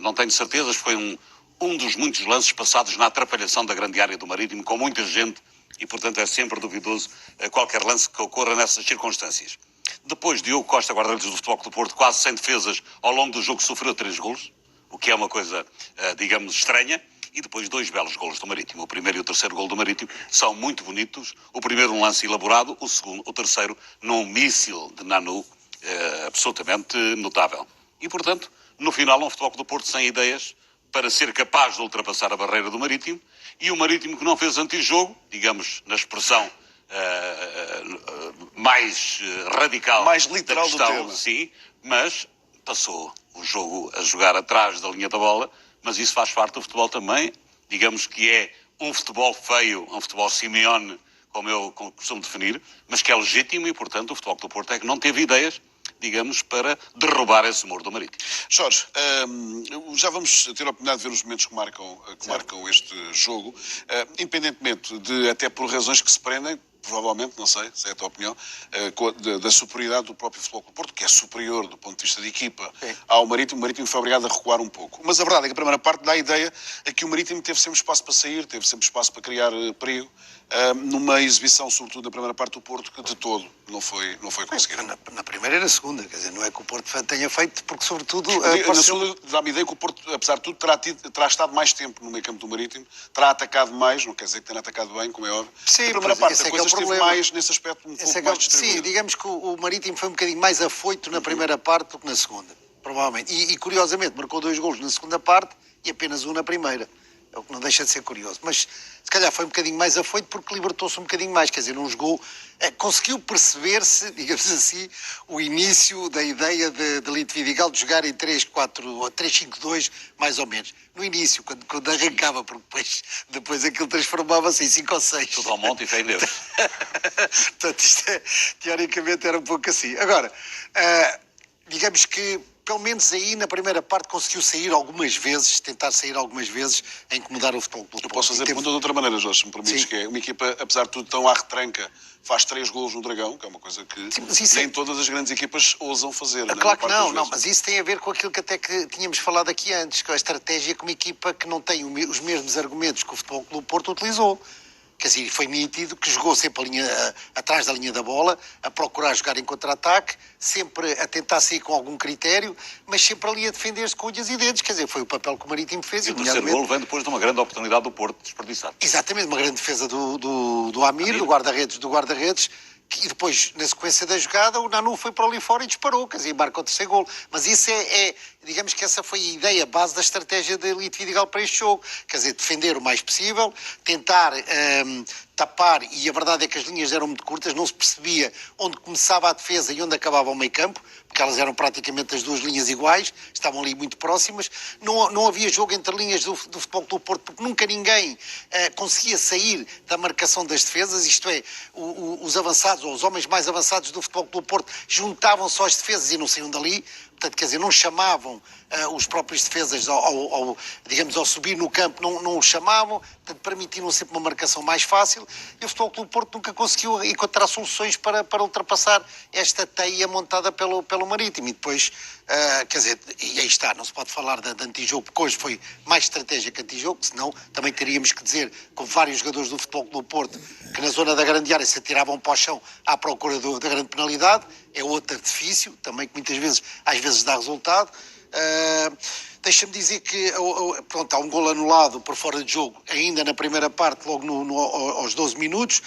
não tenho certezas, foi um dos muitos lances passados na atrapalhação da grande área do Marítimo, com muita gente, e portanto é sempre duvidoso qualquer lance que ocorra nessas circunstâncias. Depois, Diogo Costa, guarda-redes do Futebol Clube do Porto, quase sem defesas, ao longo do jogo sofreu 3 golos, o que é uma coisa, digamos, estranha. E depois 2 belos golos do Marítimo. O primeiro e o terceiro golo do Marítimo são muito bonitos. O primeiro um lance elaborado, o terceiro num míssil de Nanu, absolutamente notável. E, portanto, no final, um Futebol Clube do Porto sem ideias para ser capaz de ultrapassar a barreira do Marítimo, e o Marítimo que não fez antijogo, digamos, na expressão mais radical, mais literal da questão, do tema. sim, mas passou o jogo a jogar atrás da linha da bola, mas isso faz parte do futebol também. Digamos que é um futebol feio, um futebol Simeone, como eu costumo definir, mas que é legítimo, e portanto o Futebol Clube do Porto é que não teve ideias, digamos, para derrubar esse muro do Marítimo. Jorge, já vamos ter a oportunidade de ver os momentos que marcam este jogo, independentemente de, até por razões que se prendem, provavelmente, não sei se é a tua opinião, da superioridade do próprio Futebol Clube do Porto, que é superior do ponto de vista de equipa ao Marítimo. O Marítimo foi obrigado a recuar um pouco. Mas a verdade é que a primeira parte dá a ideia a que o Marítimo teve sempre espaço para sair, teve sempre espaço para criar perigo, numa exibição, sobretudo na primeira parte do Porto, que de todo não foi conseguida. Na primeira e na segunda, quer dizer, não é que o Porto tenha feito, porque sobretudo... Na segunda dá-me ideia que o Porto, apesar de tudo, terá estado mais tempo no meio campo do Marítimo, terá atacado mais, não quer dizer que tenha atacado bem, como é óbvio. Sim, na primeira parte a coisa esteve problema. mais, nesse aspecto, um pouco mais distribuída. Sim, digamos que o Marítimo foi um bocadinho mais afoito na primeira parte do que na segunda, provavelmente. E curiosamente, marcou 2 golos na segunda parte e apenas 1 na primeira. É o que não deixa de ser curioso. Mas se calhar foi um bocadinho mais afoito porque libertou-se um bocadinho mais. Quer dizer, não jogou... conseguiu perceber-se, digamos assim, o início da ideia de Lito Vidigal de jogar em 3-4 ou 3-5-2, mais ou menos. No início, quando arrancava, porque depois aquilo transformava-se em 5 ou 6. Tudo ao monte e fé em Deus. Portanto, isto teoricamente era um pouco assim. Agora, digamos que pelo menos aí na primeira parte conseguiu sair algumas vezes, tentar sair algumas vezes a incomodar o Futebol Clube do Porto. Eu posso fazer a pergunta de outra maneira, Jorge, se me permites, Sim. que é uma equipa, apesar de tudo, tão à retranca, faz 3 golos no Dragão, que é uma coisa que nem todas as grandes equipas ousam fazer. Claro que não, mas isso tem a ver com aquilo que até que tínhamos falado aqui antes, com a estratégia que uma equipa que não tem os mesmos argumentos que o Futebol Clube do Porto utilizou. Quer dizer, foi nítido que jogou sempre atrás da linha da bola, a procurar jogar em contra-ataque, sempre a tentar sair com algum critério, mas sempre ali a defender-se com unhas e dentes. Quer dizer, foi o papel que o Marítimo fez. E o terceiro golo vem depois de uma grande oportunidade do Porto desperdiçado. Exatamente, uma grande defesa do Amir, do guarda-redes, e depois, na sequência da jogada, o Nanu foi para ali fora e disparou, quer dizer, marca o terceiro golo. Mas isso digamos que essa foi a ideia, a base da estratégia de Lito Vidigal para este jogo. Quer dizer, defender o mais possível, tentar tapar, e a verdade é que as linhas eram muito curtas, não se percebia onde começava a defesa e onde acabava o meio campo, porque elas eram praticamente as 2 linhas iguais, estavam ali muito próximas. Não havia jogo entre linhas do Futebol Clube do Porto, porque nunca ninguém conseguia sair da marcação das defesas, isto é, os avançados, ou os homens mais avançados do Futebol Clube do Porto, juntavam-se às defesas e não saíam dali. Portanto, quer dizer, não chamavam os próprios defesas, digamos, ao subir no campo, não os chamavam, portanto, permitiram sempre uma marcação mais fácil, e o Futebol Clube do Porto nunca conseguiu encontrar soluções para ultrapassar esta teia montada pelo Marítimo. E depois, quer dizer, e aí está, não se pode falar de antijogo, porque hoje foi mais estratégia que antijogo, senão também teríamos que dizer, com vários jogadores do Futebol Clube do Porto, que na zona da grande área se atiravam para o chão à procura da grande penalidade. É outro artifício, também que muitas vezes, às vezes dá resultado. Deixa-me dizer que pronto, há um golo anulado por fora de jogo, ainda na primeira parte, logo aos 12 minutos.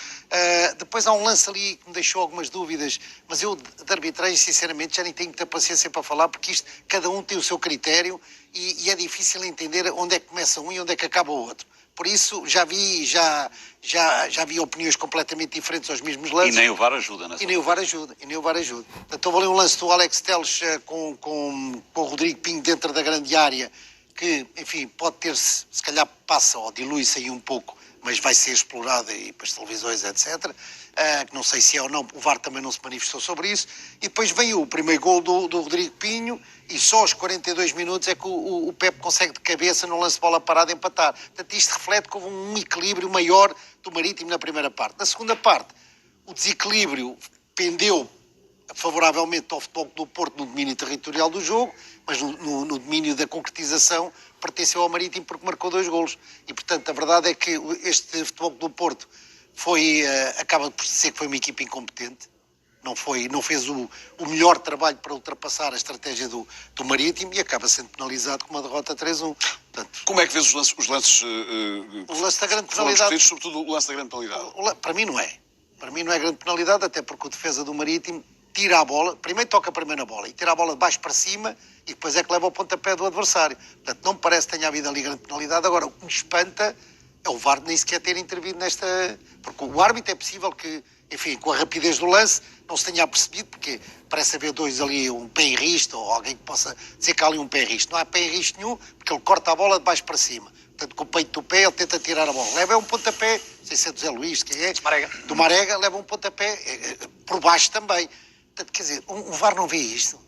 Depois há um lance ali que me deixou algumas dúvidas, mas eu de arbitragem, sinceramente, já nem tenho muita paciência para falar, porque isto, cada um tem o seu critério e é difícil entender onde é que começa um e onde é que acaba o outro. Por isso, já vi opiniões completamente diferentes aos mesmos lances. E nem o VAR ajuda, E nem o VAR ajuda. Portanto, houve ali um lance do Alex Telles com o Rodrigo Pinho dentro da grande área, que, enfim, pode ter-se, se calhar passa ou dilui-se aí um pouco, mas vai ser explorada e para as televisões, etc. Que não sei se é ou não, o VAR também não se manifestou sobre isso. E depois vem o primeiro gol do Rodrigo Pinho, e só aos 42 minutos é que o Pepe consegue de cabeça, no lance de bola parada, empatar. Portanto, isto reflete que houve um equilíbrio maior do Marítimo na primeira parte. Na segunda parte, o desequilíbrio pendeu favoravelmente ao Futebol Clube do Porto no domínio territorial do jogo, mas no domínio da concretização pertenceu ao Marítimo porque marcou 2 golos. E, portanto, a verdade é que este Futebol Clube do Porto acaba por ser que foi uma equipa incompetente. Não fez o melhor trabalho para ultrapassar a estratégia do Marítimo e acaba sendo penalizado com uma derrota 3-1. Portanto, Como é que vês os lances o lance da grande foram penalidade, discutidos, sobretudo o lance da grande penalidade? para mim não é. Para mim não é grande penalidade, até porque o defesa do Marítimo tira a bola, primeiro toca primeiro na bola e tira a bola de baixo para cima e depois é que leva o pontapé do adversário. Portanto, não me parece que tenha havido ali grande penalidade. Agora, o que me espanta é o VAR nem sequer ter intervido nesta... Porque o árbitro é possível que, enfim, com a rapidez do lance, não se tenha apercebido, porque parece haver dois ali, um pé em risto, ou alguém que possa dizer que há ali um pé em risto. Não há pé em risto nenhum, porque ele corta a bola de baixo para cima. Portanto, com o peito do pé, ele tenta tirar a bola. Leva um pontapé, não sei se é do Zé Luís, quem é? Do Marega, leva um pontapé por baixo também. Portanto, quer dizer, o VAR não vê isto.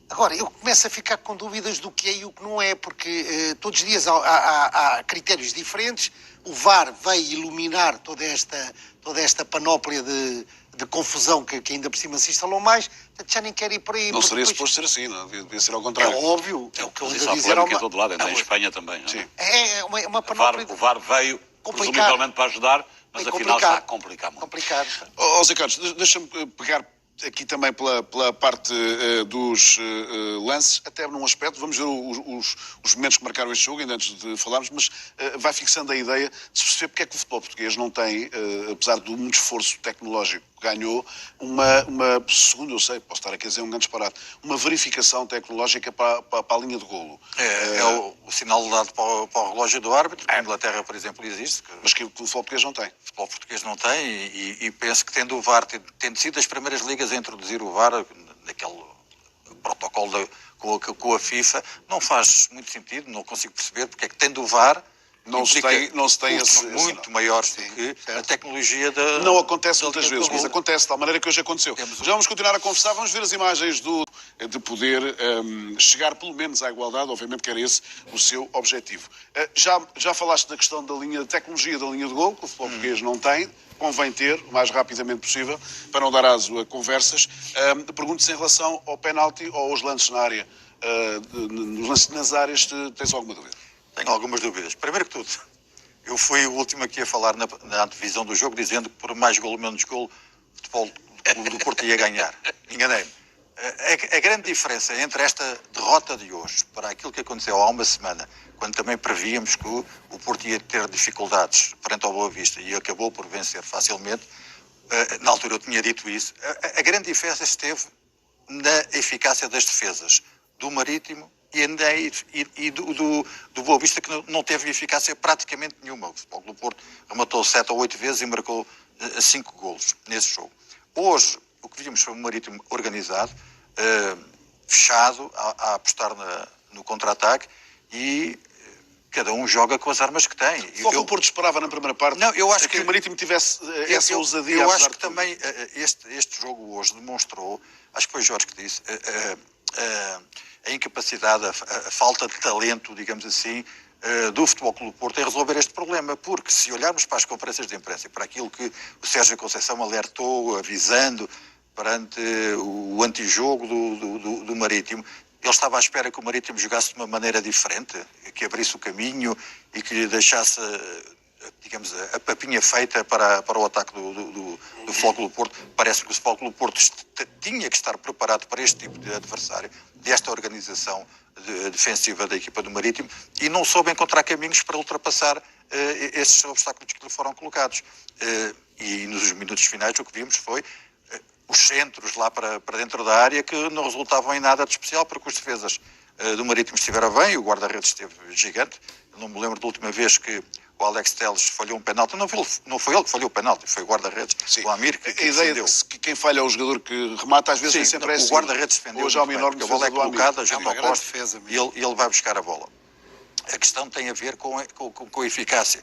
Agora, eu começo a ficar com dúvidas do que é e o que não é, porque todos os dias há critérios diferentes. O VAR veio iluminar toda esta panóplia de confusão que ainda por cima se instalou mais. Portanto, já nem quero ir por aí. Não seria depois... suposto ser assim, não? Devia ser ao É contrário. óbvio, é o que eu ando Isso a há dizer. polémica em todo lado, ainda em Espanha também. Não é? Sim. É uma panóplia... O VAR veio, Complicado. presumivelmente, para ajudar, mas Bem afinal está a complicar muito. Complicado. Zé Carlos, deixa-me pegar aqui também pela parte dos lances, até num aspecto, vamos ver os momentos que marcaram este jogo, ainda antes de falarmos, mas vai fixando a ideia de se perceber porque é que o futebol português não tem, apesar de muito esforço tecnológico que ganhou, segundo eu sei, posso estar aqui a dizer um grande disparate, uma verificação tecnológica para a linha de golo. É o sinal dado para o relógio do árbitro, que na Inglaterra, por exemplo, existe. Mas que o futebol português não tem. O futebol português não tem e penso que tendo o VAR, tendo sido as primeiras ligas a introduzir o VAR, naquele protocolo com a FIFA, não faz muito sentido, não consigo perceber porque é que tendo o VAR Não se tem custos esse muito maiores do que a tecnologia da... Não acontece da muitas linha vezes, do mas golo. acontece de tal maneira que hoje aconteceu. Já vamos continuar a conversar, vamos ver as imagens de poder chegar pelo menos à igualdade, obviamente que era esse o seu objetivo. Já falaste da questão da tecnologia da linha de golo, que o futebol português não tem, convém ter o mais rapidamente possível, para não dar aso a conversas. Pergunto-se em relação ao penalti ou aos lances na área. Nos lances nas áreas, tens alguma dúvida? Tenho algumas dúvidas. Primeiro que tudo, eu fui o último aqui a falar na antevisão do jogo, dizendo que por mais golo menos golo, o futebol do Porto ia ganhar. Enganei-me. A grande diferença entre esta derrota de hoje para aquilo que aconteceu há uma semana, quando também prevíamos que o Porto ia ter dificuldades frente ao Boa Vista e acabou por vencer facilmente, na altura eu tinha dito isso, a grande diferença esteve na eficácia das defesas do Marítimo e do Boa Vista, que não teve eficácia praticamente nenhuma. O Futebol do Porto rematou 7 ou 8 vezes e marcou 5 golos nesse jogo. Hoje, o que vimos foi um Marítimo organizado, fechado, a apostar no contra-ataque e cada um joga com as armas que tem. Só que o Porto esperava na primeira parte que o Marítimo tivesse essa ousadia. Eu acho que também este jogo hoje demonstrou, acho que foi Jorge que disse, a incapacidade, a falta de talento, digamos assim, do Futebol Clube do Porto em resolver este problema, porque se olharmos para as conferências de imprensa e para aquilo que o Sérgio Conceição alertou, avisando perante o antijogo do Marítimo, ele estava à espera que o Marítimo jogasse de uma maneira diferente, que abrisse o caminho e que lhe deixasse, digamos, a papinha feita para o ataque do Futebol Clube do Porto. Parece que o Futebol Clube do Porto tinha que estar preparado para este tipo de adversário, desta organização defensiva da equipa do Marítimo, e não soube encontrar caminhos para ultrapassar esses obstáculos que lhe foram colocados. E nos minutos finais o que vimos foi os centros lá para dentro da área que não resultavam em nada de especial, porque os defesas do Marítimo estiveram bem, o guarda-redes esteve gigante. Eu não me lembro da última vez que o Alex Telles falhou um penalti. Não foi ele que falhou o penalti, foi o guarda-redes, o Amir, que a ideia de que quem falha é o jogador que remata, às vezes nem sempre é assim. O guarda-redes defendeu hoje há uma bem, enorme porque a bola é colocada junto ao poste defesa e ele vai buscar a bola. A questão tem a ver com a eficácia.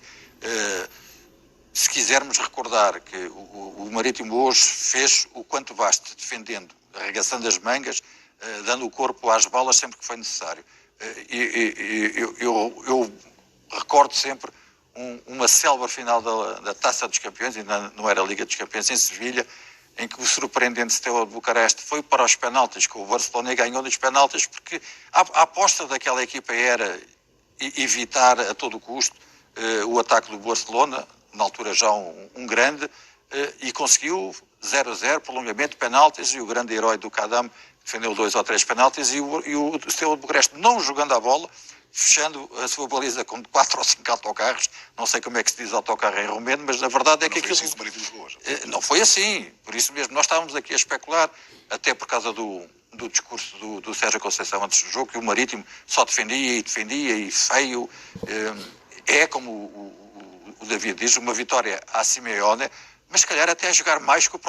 Se quisermos recordar que o Marítimo hoje fez o quanto basta, defendendo, arregaçando as mangas, dando o corpo às balas sempre que foi necessário. Eu recordo sempre uma célebre final da Taça dos Campeões, ainda não era a Liga dos Campeões, em Sevilha, em que o surpreendente Steaua de Bucareste foi para os penaltis, que o Barcelona ganhou nos penaltis, porque a aposta daquela equipa era evitar a todo custo o ataque do Barcelona, na altura já um grande, e conseguiu 0-0, prolongamento, penaltis, e o grande herói do Kadam defendeu 2 ou 3 penaltis, e o Steaua de Bucareste não jogando a bola, fechando a sua baliza com 4 ou 5 autocarros. Não sei como é que se diz autocarro em romeno, mas na verdade é que aquilo... Não foi assim. Por isso mesmo, nós estávamos aqui a especular, até por causa do discurso do Sérgio Conceição antes do jogo, que o Marítimo só defendia e feio. É como o David diz, uma vitória à Simeone, mas se calhar até a jogar mais que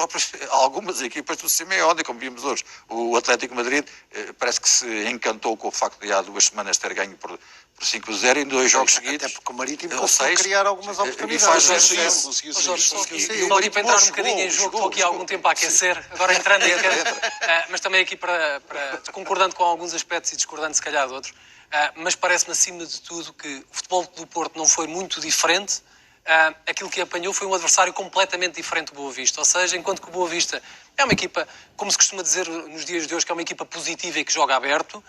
algumas equipas do Simeone, como vimos hoje. O Atlético de Madrid parece que se encantou com o facto de há 2 semanas ter ganho por 5-0 em 2 jogos seguidos. Até porque o Marítimo conseguiu criar algumas oportunidades. E o Marítimo entrar um bocadinho em jogo, estou aqui há algum tempo a aquecer, agora entrando em mas também aqui concordando com alguns aspectos e discordando se calhar de outros, mas parece-me acima de tudo que o Futebol do Porto não foi muito diferente. Aquilo que apanhou foi um adversário completamente diferente do Boa Vista. Ou seja, enquanto que o Boa Vista é uma equipa, como se costuma dizer nos dias de hoje, que é uma equipa positiva e que joga aberto,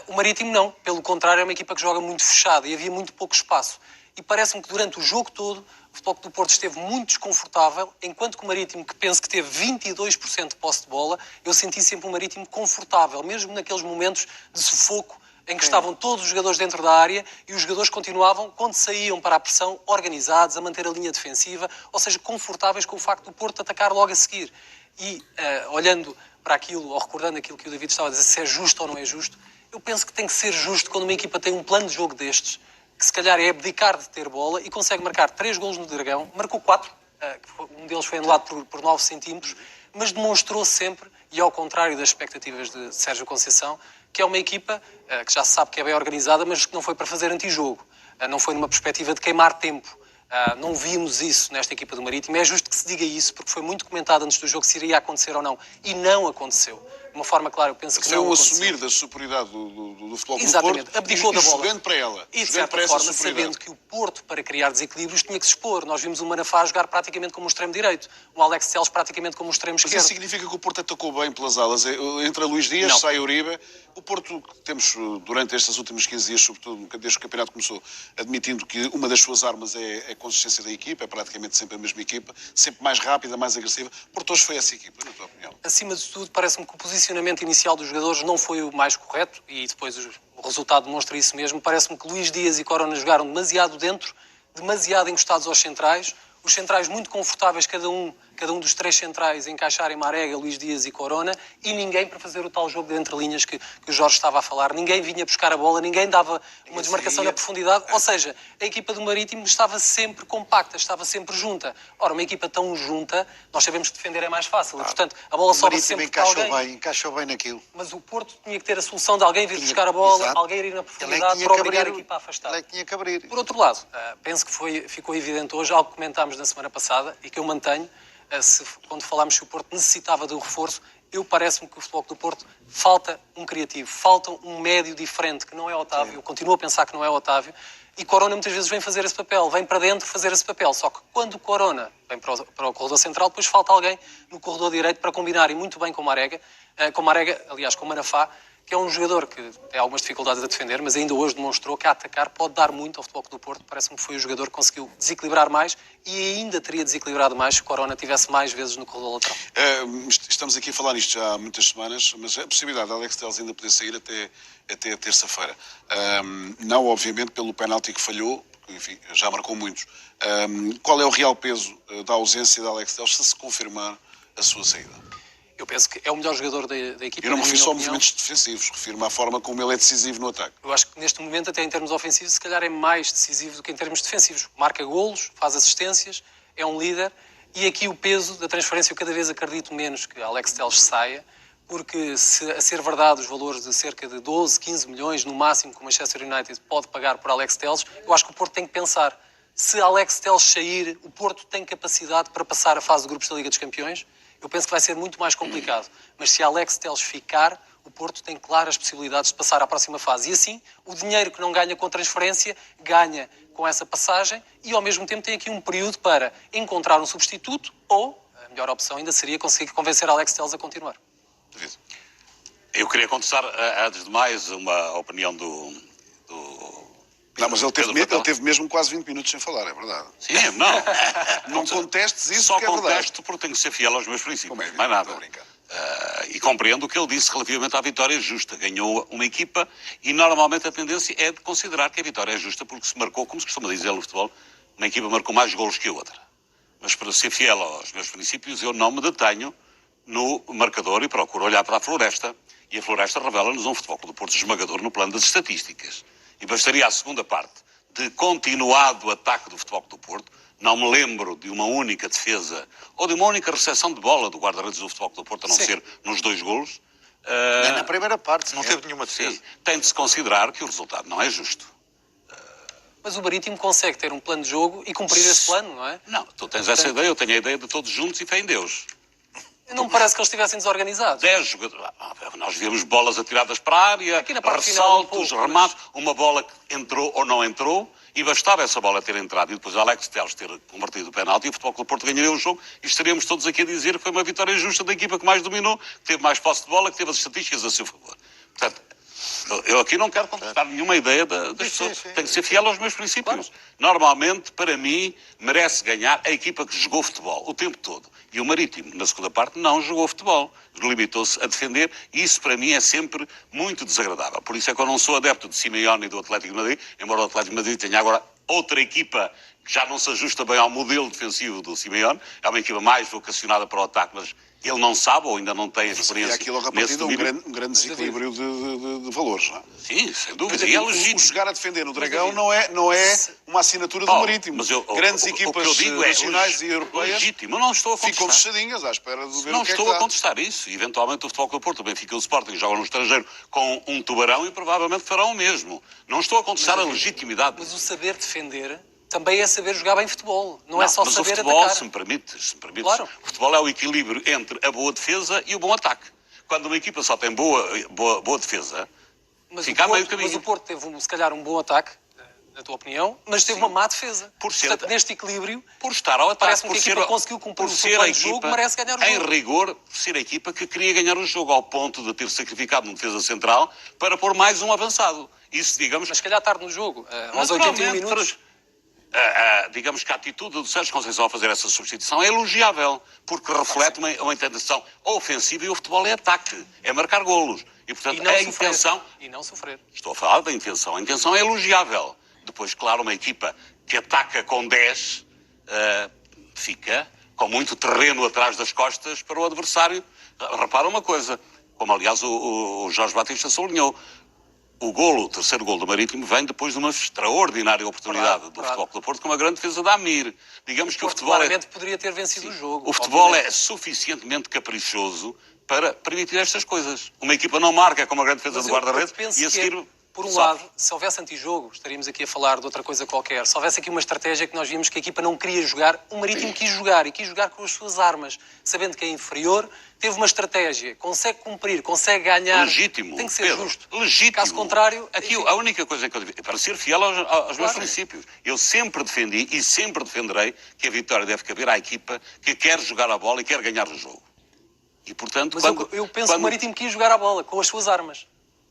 o Marítimo não. Pelo contrário, é uma equipa que joga muito fechada e havia muito pouco espaço. E parece-me que durante o jogo todo o Futebol do Porto esteve muito desconfortável, enquanto que o Marítimo, que penso que teve 22% de posse de bola, eu senti sempre o Marítimo confortável, mesmo naqueles momentos de sufoco em que estavam todos os jogadores dentro da área e os jogadores continuavam, quando saíam para a pressão, organizados, a manter a linha defensiva, ou seja, confortáveis com o facto do Porto atacar logo a seguir. E, olhando para aquilo, ou recordando aquilo que o David estava a dizer, se é justo ou não é justo, eu penso que tem que ser justo quando uma equipa tem um plano de jogo destes, que se calhar é abdicar de ter bola e consegue marcar 3 golos no Dragão, marcou 4, um deles foi anulado por 9 centímetros, mas demonstrou sempre, e ao contrário das expectativas de Sérgio Conceição, que é uma equipa que já se sabe que é bem organizada, mas que não foi para fazer antijogo. Não foi numa perspectiva de queimar tempo. Não vimos isso nesta equipa do Marítimo. É justo que se diga isso, porque foi muito comentado antes do jogo se iria acontecer ou não. E não aconteceu. De uma forma clara, eu penso que não aconteceu. Foi o assumir da superioridade do Futebol do Exatamente. Porto, abdicou da bola. Jogando para ela. E, de certa forma, sabendo que o Porto, para criar desequilíbrios, tinha que se expor. Nós vimos o Manafá jogar praticamente como um extremo direito, o Alex Telles praticamente como um extremo esquerdo. Mas isso significa que o Porto atacou bem pelas alas. Entra Luís Dias, não. Sai Uribe. O Porto, temos durante estes últimos 15 dias, sobretudo desde que o campeonato começou, admitindo que uma das suas armas é a consistência da equipa, é praticamente sempre a mesma equipa, sempre mais rápida, mais agressiva. Porto hoje foi essa equipa, na tua opinião? Acima de tudo, parece-me que o posicionamento inicial dos jogadores não foi o mais correto e depois o resultado demonstra isso mesmo. Parece-me que Luís Dias e Corona jogaram demasiado dentro, demasiado encostados aos centrais, os centrais muito confortáveis, cada um dos 3 centrais encaixarem Marega, Luís Dias e Corona, e ninguém para fazer o tal jogo de entre-linhas que o Jorge estava a falar. Ninguém vinha buscar a bola, ninguém dava uma desmarcação na profundidade. Ou seja, a equipa do Marítimo estava sempre compacta, estava sempre junta. Ora, uma equipa tão junta, nós sabemos que defender é mais fácil. E, portanto, a bola sobra sempre para alguém. Encaixou bem naquilo. Mas o Porto tinha que ter a solução de alguém vir buscar a bola, alguém ir na profundidade para obrigar a equipa a afastar. Ele é que tinha que abrir. Por outro lado, penso que ficou evidente hoje algo que comentámos na semana passada e que eu mantenho, quando falámos que o Porto necessitava do reforço, parece-me que o Futebol do Porto falta um criativo, falta um médio diferente, que não é Otávio. Sim. Eu continuo a pensar que não é Otávio. E Corona muitas vezes vem fazer esse papel, vem para dentro fazer esse papel. Só que quando o Corona vem para o corredor central, depois falta alguém no corredor direito para combinar, e muito bem com o Marega, aliás, com o Manafá, que é um jogador que tem algumas dificuldades a defender, mas ainda hoje demonstrou que a atacar pode dar muito ao Futebol do Porto. Parece-me que foi o jogador que conseguiu desequilibrar mais e ainda teria desequilibrado mais se o Corona tivesse mais vezes no corredor lateral. Estamos aqui a falar nisto já há muitas semanas, mas a possibilidade de Alex Telles ainda poder sair até a terça-feira. Não, obviamente, pelo penalti que falhou, porque, enfim, já marcou muitos. Qual é o real peso da ausência de Alex Telles se confirmar a sua saída? Eu penso que é o melhor jogador da equipa. Eu não me refiro só a movimentos defensivos, refiro-me à forma como ele é decisivo no ataque. Eu acho que neste momento, até em termos ofensivos, se calhar é mais decisivo do que em termos defensivos. Marca golos, faz assistências, é um líder. E aqui o peso da transferência, eu cada vez acredito menos que Alex Telles saia, porque se a ser verdade os valores de cerca de 12, 15 milhões no máximo que o Manchester United pode pagar por Alex Telles, eu acho que o Porto tem que pensar. Se Alex Telles sair, o Porto tem capacidade para passar a fase de grupos da Liga dos Campeões? Eu penso que vai ser muito mais complicado. Mas se Alex Telles ficar, o Porto tem claras possibilidades de passar à próxima fase. E assim, o dinheiro que não ganha com transferência, ganha com essa passagem e, ao mesmo tempo, tem aqui um período para encontrar um substituto ou, melhor opção ainda seria conseguir convencer Alex Telles a continuar. Duvido. Eu queria contestar, antes de mais, uma opinião do Não, mas ele Pedro Fatela. teve mesmo quase 20 minutos sem falar, é verdade. Sim, não. Não contestes isso, Só que é verdade. contesto porque tenho que ser fiel aos meus princípios. Como é, mais nada. estou a brincar. E compreendo o que ele disse relativamente à vitória justa. Ganhou uma equipa e normalmente a tendência é de considerar que a vitória é justa porque se marcou, como se costuma dizer no futebol, uma equipa marcou mais golos que a outra. Mas para ser fiel aos meus princípios eu não me detenho no marcador e procuro olhar para a Floresta. E a Floresta revela-nos um Futebol Clube do Porto esmagador no plano das estatísticas. E bastaria a segunda parte de continuado ataque do Futebol Clube do Porto. Não me lembro de uma única defesa ou de uma única recepção de bola do guarda-redes do Futebol Clube do Porto, a não ser nos 2 golos. Nem na primeira parte. Não sequer. teve nenhuma defesa. Sim, tem de se considerar que o resultado não é justo. Mas o Marítimo consegue ter um plano de jogo e cumprir esse plano, não é? Não, tu tens essa ideia, eu tenho a ideia de todos juntos e fé em Deus. Não me parece que eles estivessem desorganizados. 10 jogadores. Nós vimos bolas atiradas para a área, Aqui na parte final, um ressaltos, pouco, remates, uma bola que entrou ou não entrou, e bastava essa bola ter entrado e depois Alex Telles ter convertido o penalti e o Futebol Clube do Porto ganharia o jogo e estaríamos todos aqui a dizer que foi uma vitória justa da equipa que mais dominou, que teve mais posse de bola, que teve as estatísticas a seu favor. Portanto, eu aqui não quero contestar nenhuma ideia das pessoas. sim. Tenho que ser fiel aos meus princípios. Normalmente, para mim, merece ganhar a equipa que jogou futebol o tempo todo. E o Marítimo, na segunda parte, não jogou futebol. Limitou-se a defender e isso, para mim, é sempre muito desagradável. Por isso é que eu não sou adepto de Simeone e do Atlético de Madrid, embora o Atlético de Madrid tenha agora outra equipa que já não se ajusta bem ao modelo defensivo do Simeone. É uma equipa mais vocacionada para o ataque, mas ele não sabe ou ainda não tem E experiência aquilo, a nesse partir de domínio. um grande desequilíbrio de valores, não é? Sim, sem Quer dúvida. dizer, E é o legítimo. jogar a defender no Dragão não é uma assinatura do Paulo, Marítimo. mas Grandes o que equipas eu digo é nacionais e europeias legítimo. Eu não estou a ficam contestar. fechadinhas à espera de ver Não o que é que estou a dá. contestar isso. Eventualmente o Futebol Clube do Porto, o Benfica e o Sporting jogam no estrangeiro com um tubarão e provavelmente farão o mesmo. Não estou a contestar a legitimidade. Mas o saber defender também é saber jogar bem futebol. Não é só mas saber o futebol, atacar. se me permites, Claro. o futebol é o equilíbrio entre a boa defesa e o bom ataque. Quando uma equipa só tem boa defesa, Mas fica a o Porto, meio caminho. mas o Porto teve, se calhar, um bom ataque, na tua opinião, mas teve uma má defesa. Por ser- Portanto, neste equilíbrio, Por estar ao ataque, Parece-me por que a ser, equipa conseguiu cumprir por o seu ser a plano de jogo, equipa, merece ganhar o em jogo. rigor, por ser a equipa que queria ganhar o jogo, ao ponto de ter sacrificado um defesa central para pôr mais um avançado. Isso, digamos, mas se calhar tarde no jogo, aos 81 minutos. digamos que a atitude do Sérgio Conceição a fazer essa substituição é elogiável, porque reflete uma intenção ofensiva e o futebol é ataque, é marcar golos. E, portanto, E não a sofrer. intenção... E não sofrer. Estou a falar da intenção. A intenção é elogiável. Depois, claro, uma equipa que ataca com 10 fica com muito terreno atrás das costas para o adversário. Repara uma coisa, como aliás o Jorge Batista sublinhou, o terceiro golo do Marítimo vem depois de uma extraordinária oportunidade do Futebol Clube do Porto com uma grande defesa da Amir. Digamos que o futebol Claramente poderia ter vencido o jogo. o futebol obviamente. é suficientemente caprichoso para permitir estas coisas. Uma equipa não marca com uma grande defesa Mas de eu guarda-redes penso e a que seguir... por um sofre. lado, se houvesse antijogo, estaríamos aqui a falar de outra coisa qualquer. Se houvesse aqui uma estratégia que nós vimos que a equipa não queria jogar, o Marítimo quis jogar e quis jogar com as suas armas, sabendo que é inferior, teve uma estratégia, consegue cumprir, consegue ganhar. Legítimo. Tem que ser Pedro, justo. Legítimo. Caso contrário, aqui enfim. a única coisa que eu devia... Para ser fiel aos meus Claro. princípios. Eu sempre defendi e sempre defenderei que a vitória deve caber à equipa que quer jogar a bola e quer ganhar o jogo. E, portanto, Mas eu penso que o Marítimo quis jogar a bola com as suas armas.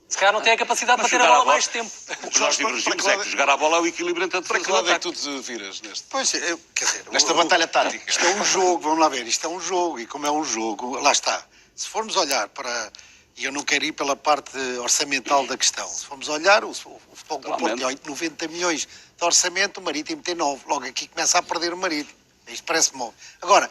Se calhar não tem a capacidade Mas para ter a jogar bola mais tempo. O que nós divergimos para é que jogar a bola é o equilíbrio entre a Para defesa que e o lado é que ataque. tu te viras neste? Pois, quer dizer, Nesta batalha tática. Isto é um jogo, vamos lá ver, isto é um jogo, e como é um jogo, lá está. Se formos olhar para, e eu não quero ir pela parte orçamental da questão, se formos olhar, o Futebol Clube do Porto tem 90 milhões de orçamento, o Marítimo tem 9, logo aqui começa a perder o Marítimo. Isto parece-me óbvio. Agora,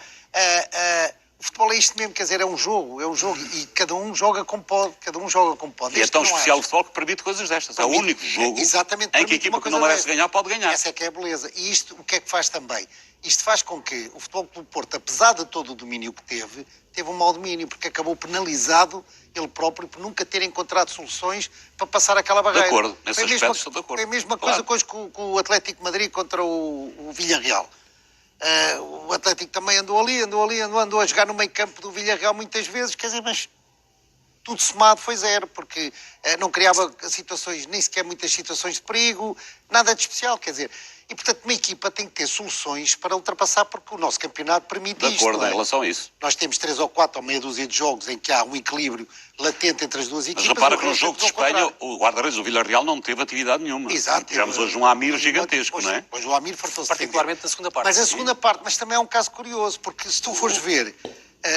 o futebol é isto mesmo, quer dizer, é um jogo, e cada um joga como pode, E é Desde tão que não especial o haja. futebol que permite coisas destas. É o Permite- único jogo exatamente, em que a permite equipa uma que não coisa merece desta. ganhar pode ganhar. Essa é que é a beleza. E isto, o que é que faz também? Isto faz com que o Futebol Clube do Porto, apesar de todo o domínio que teve um mau domínio, porque acabou penalizado ele próprio por nunca ter encontrado soluções para passar aquela barreira. De acordo, nesse Foi a aspecto mesma- estou de acordo. Foi a mesma Claro. coisa com o Atlético de Madrid contra o Villarreal. O Atlético também andou a jogar no meio campo do Villarreal muitas vezes, quer dizer, mas tudo somado foi 0, porque não criava situações, nem sequer muitas situações de perigo, nada de especial, quer dizer. E, portanto, uma equipa tem que ter soluções para ultrapassar, porque o nosso campeonato permite De isto. acordo não é? em relação a isso. Nós temos 3 ou 4 ou meia dúzia de jogos em que há um equilíbrio latente entre as duas Mas equipas. repara o que no resto jogo é de tudo ao Espanha, contrário. o guarda-redes do Villarreal não teve atividade nenhuma. Exato. Tivemos hoje um Amir gigantesco, não é? Pois o Amir fartou-se de Particularmente na segunda parte. Mas a segunda parte, mas também é um caso curioso, porque se tu fores ver,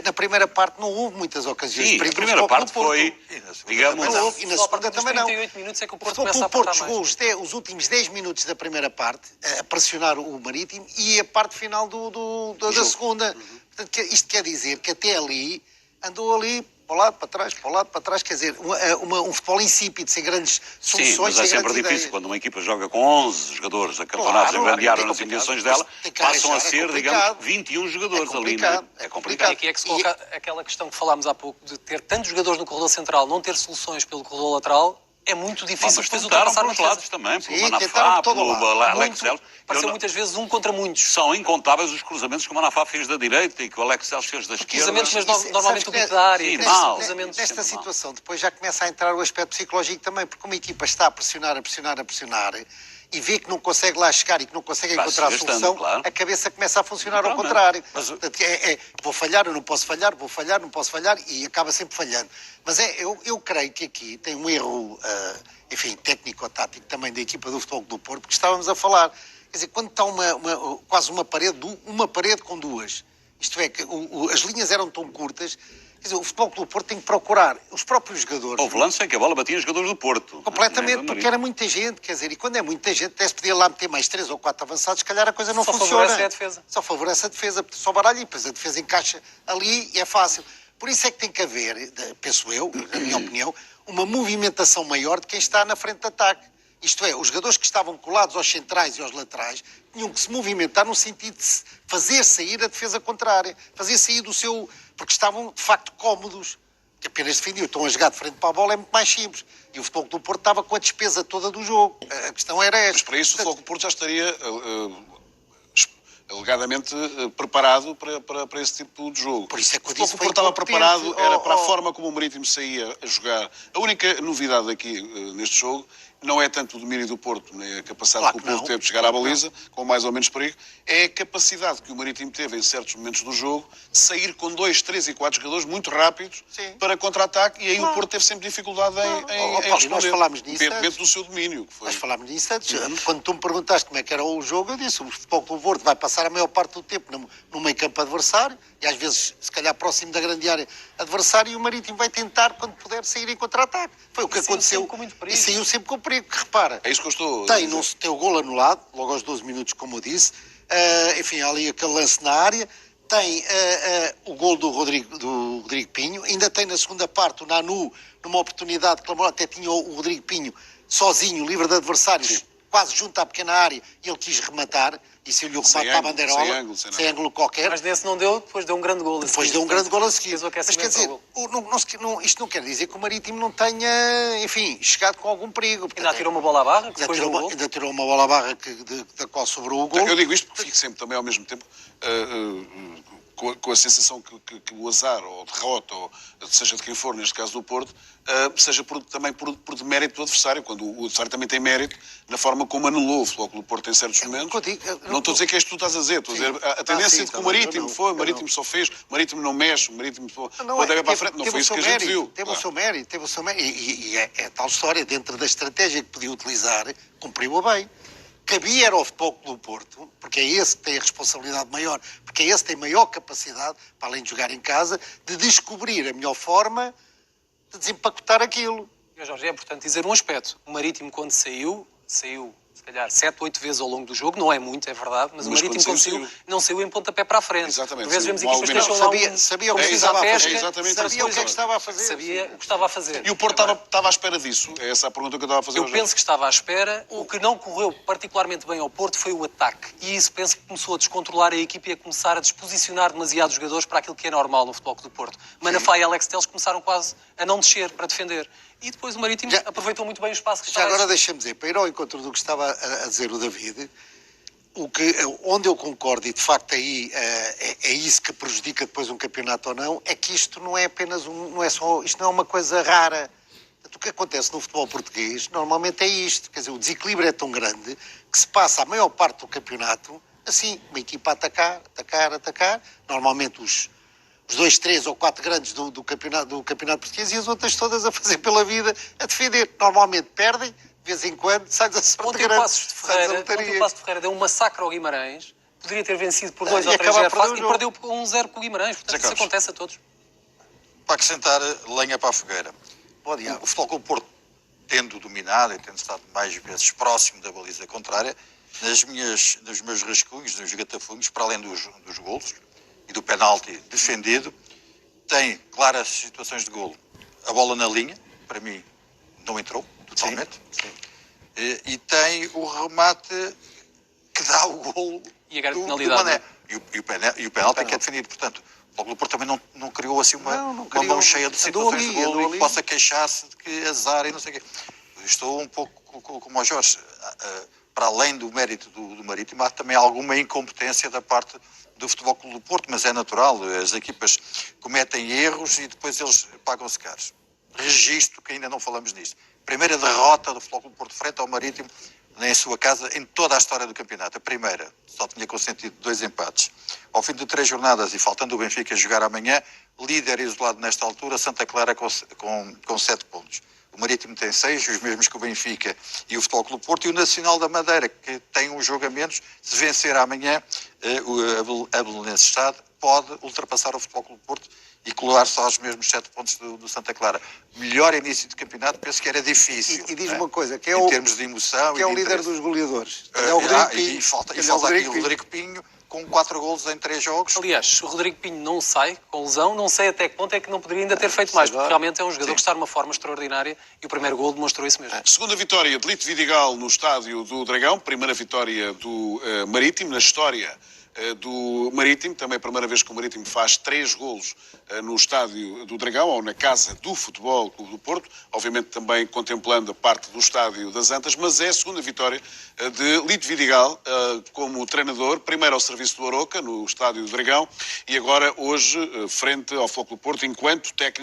na primeira parte não houve muitas ocasiões Sim, de perigo a primeira do Futebol parte Clube do Porto. foi, E na segunda digamos... Não houve, e na Só a segunda partir dos também não. 38 minutos é que o O Porto Futebol começa a Clube do Porto apertar mais. jogou os últimos 10 minutos da primeira parte a pressionar o Marítimo e a parte final da segunda. Portanto, isto quer dizer que até ali andou ali para o lado, para trás, para o lado, para trás. Quer dizer, um futebol insípido, sem grandes Sim, soluções, mas é sem sempre grandes difícil ideias. quando uma equipa joga com 11 jogadores acantonados Claro, a grande área é nas complicado. imediações Depois dela, tem que passam a arranjar, é ser, digamos, complicado. 21 jogadores ali, não complicado, é? é complicado. E aqui é que se coloca aquela questão que falámos há pouco, de ter tantos jogadores no corredor central, não ter soluções pelo corredor lateral, é muito difícil Mas depois tentaram ultrapassar na pelos lados defesa. também, Sim, pelo tentaram Manafá, por todo pelo lado. Alex Telles. Pareceu muitas vezes um contra muitos. São incontáveis os cruzamentos que o Manafá fez da direita e que o Alex Telles fez da esquerda. Cruzamentos, mas Isso, normalmente o sabes bico que da área. sim, esses mal. cruzamentos. Nesta Sempre mal. situação, depois já começa a entrar o aspecto psicológico também, porque uma equipa está a pressionar, a pressionar, a pressionar e vê que não consegue lá chegar e que não consegue Vai-se encontrar a gastando, solução, claro. a cabeça começa a funcionar ao Naturalmente. contrário. Mas- Portanto, vou falhar, eu não posso falhar, vou falhar, não posso falhar e acaba sempre falhando. Mas eu creio que aqui tem um erro, enfim, técnico-tático também da equipa do Futebol Clube do Porto, porque estávamos a falar, quer dizer, quando está quase uma parede com duas, isto é, que as linhas eram tão curtas. Quer dizer, o Futebol Clube do Porto tem que procurar os próprios jogadores. Houve lance em que a bola batia os jogadores do Porto. Completamente, Nem do porque era muita gente, quer dizer, e quando é muita gente, até se podia lá meter mais 3 ou 4 avançados, se calhar a coisa não Só funciona. favorece a defesa. Só favorece a defesa, porque só baralho e depois a defesa encaixa ali e é fácil. Por isso é que tem que haver, penso eu, na minha opinião, uma movimentação maior de quem está na frente de ataque. Isto é, os jogadores que estavam colados aos centrais e aos laterais tinham que se movimentar no sentido de fazer sair a defesa contrária, fazer sair do seu... porque estavam, de facto, cómodos, que apenas defendiam. Estão a jogar de frente para a bola, é muito mais simples. E o Futebol do Porto estava com a despesa toda do jogo. A questão era esta. Mas para isso o Futebol do Porto já estaria alegadamente preparado para esse tipo de jogo. Por isso é que eu o Futebol disse do foi Porto estava incompetente. preparado, era para a forma como o Marítimo saía a jogar. A única novidade aqui neste jogo não é tanto o domínio do Porto, nem a capacidade Claro que o que Porto não. teve de chegar à baliza, com mais ou menos perigo, é a capacidade que o Marítimo teve em certos momentos do jogo de sair com 2, 3 e 4 jogadores muito rápidos Sim. para contra-ataque, e aí Claro. o Porto teve sempre dificuldade em Paulo, nós responder, falámos nisso independentemente antes. do seu domínio. Que foi... Nós falámos nisso antes. Quando tu me perguntaste como é que era o jogo, eu disse: o Futebol Clube do Porto vai passar a maior parte do tempo no meio campo adversário, e às vezes, se calhar, próximo da grande área adversária, e o Marítimo vai tentar, quando puder, sair em contra-ataque. Foi o que saiu aconteceu. sempre com muito perigo. E saiu sempre com perigo. Que repara, É isso que eu estou a tem, dizer. não se tem o golo anulado, logo aos 12 minutos, como eu disse. Enfim, há ali aquele lance na área. Tem o gol do Rodrigo Pinho. Ainda tem na segunda parte o Nanu, numa oportunidade clamorosa, até tinha o Rodrigo Pinho sozinho, livre de adversários, quase junto à pequena área, e ele quis rematar. E saiu-lhe o Sem remate para a ângulo, bandeirola, sem ângulo, sem nada. ângulo qualquer. Mas nesse não deu, depois deu um grande gol. Depois deu um grande gol a seguir. Fez o Mas aquecimento quer dizer, ao gol. isto não quer dizer que o Marítimo não tenha, enfim, chegado com algum perigo. Ainda atirou uma bola à barra, que Ainda depois tirou, do gol. ainda tirou uma bola à barra da qual sobrou o gol. Eu digo isto porque fico sempre também ao mesmo tempo com a sensação que o azar, ou derrota, ou seja de quem for, neste caso do Porto, seja também por demérito do adversário, quando o adversário também tem mérito na forma como anulou o Futebol Clube do Porto em certos momentos. que eu digo, Não estou a dizer que é isto que tu estás a dizer, estou a dizer a tendência sim, de que o também, Marítimo eu não, foi, o eu Marítimo não. só fez, o Marítimo não mexe, o Marítimo Não, pode ir para a teve- frente, não teve foi o isso seu que a gente mérito, viu. Teve o Claro. seu mérito, teve o seu mérito. E é tal história, dentro da estratégia que podia utilizar, cumpriu-a bem. Cabia era ao Futebol Clube do Porto, porque é esse que tem a responsabilidade maior, porque é esse que tem maior capacidade, para além de jogar em casa, de descobrir a melhor forma de desempacotar aquilo. Jorge, é importante dizer um aspecto. O Marítimo, quando saiu se calhar 7, 8 vezes ao longo do jogo, não é muito, é verdade, mas o Mas Marítimo quando quando saiu, saiu, não saiu em pontapé para a frente. Exatamente, Por vezes saiu vemos mal equipas que dominado. deixam lá Sabia o que como se estava a à fazer. pesca, É exatamente mas Sabia o que é que depois estava a fazer. Sabia o que estava a fazer. E o Porto estava à espera disso? É essa a pergunta que eu estava a fazer Eu ao Jorge. penso que estava à espera. O que não correu particularmente bem ao Porto foi o ataque. E isso penso que começou a descontrolar a equipe e a começar a desposicionar demasiado os jogadores para aquilo que é normal no Futebol Clube do Porto. Manafá e Alex Telles começaram quase a não descer para defender. E depois o Marítimo aproveitou muito bem o espaço que Já estava agora deixa-me dizer, para ir ao encontro do que estava a dizer o David, Onde eu concordo, e de facto aí é isso que prejudica depois um campeonato ou não, é que isto não é apenas isto não é uma coisa rara. O que acontece no futebol português normalmente é isto, quer dizer, o desequilíbrio é tão grande que se passa a maior parte do campeonato assim, uma equipa a atacar, normalmente os 2, 3 ou 4 grandes do campeonato português e as outras todas a fazer pela vida, a defender. Normalmente perdem, de vez em quando, sai-lhes a sorte Ontem o Passos de Ferreira deu um massacre ao Guimarães, poderia ter vencido por 2 ou 3 0 e perdeu por 1-0 com o Guimarães. Portanto, isso acontece a todos. Para acrescentar lenha para a fogueira. O Futebol Clube Porto, tendo dominado e tendo estado mais vezes próximo da baliza contrária, nos meus rascunhos, nos gatafunhos, para além dos golos e do penalti defendido, tem claras situações de golo. A bola na linha, para mim, não entrou totalmente. Sim. E tem o remate que dá o golo e a do penalidade. Mané. E o penalti que é defendido. Portanto, o Futebol Clube Porto também não criou assim uma mão cheia de situações de golo e que possa queixar-se de que azar e não sei o quê. Estou um pouco como o Jorge. Para além do mérito do Marítimo, há também alguma incompetência da parte do Futebol Clube do Porto, mas é natural. As equipas cometem erros e depois eles pagam-se caros. Registro, que ainda não falamos nisto. Primeira derrota do Futebol Clube do Porto frente ao Marítimo em sua casa em toda a história do campeonato. A primeira só tinha consentido 2 empates. Ao fim de 3 jornadas e faltando o Benfica jogar amanhã, líder isolado nesta altura, Santa Clara com 7 pontos. O Marítimo tem 6, os mesmos que o Benfica e o Futebol Clube Porto, e o Nacional da Madeira, que tem um jogo a menos. Se vencer amanhã, a Belenenses Stade pode ultrapassar o Futebol Clube Porto e colar-se aos mesmos 7 pontos do Santa Clara. Melhor início de campeonato, penso que era difícil. E diz uma coisa, que em termos de emoção que e é o de líder interesse. dos goleadores. É o Rodrigo Pinho. E falta aqui o Rodrigo Pinho, com 4 golos em 3 jogos. Aliás, se o Rodrigo Pinho não sai com lesão, não sei até que ponto é que não poderia ainda ter feito mais, porque realmente é um jogador que está numa forma extraordinária e o primeiro gol demonstrou isso mesmo. Segunda vitória de Lito Vidigal no estádio do Dragão, primeira vitória do Marítimo na história do Marítimo, também a primeira vez que o Marítimo faz 3 golos no estádio do Dragão, ou na casa do Futebol Clube do Porto, obviamente também contemplando a parte do estádio das Antas, mas é a segunda vitória de Lito Vidigal como treinador, primeiro ao serviço do Aroca, no estádio do Dragão, e agora hoje frente ao Futebol Clube do Porto, enquanto técnico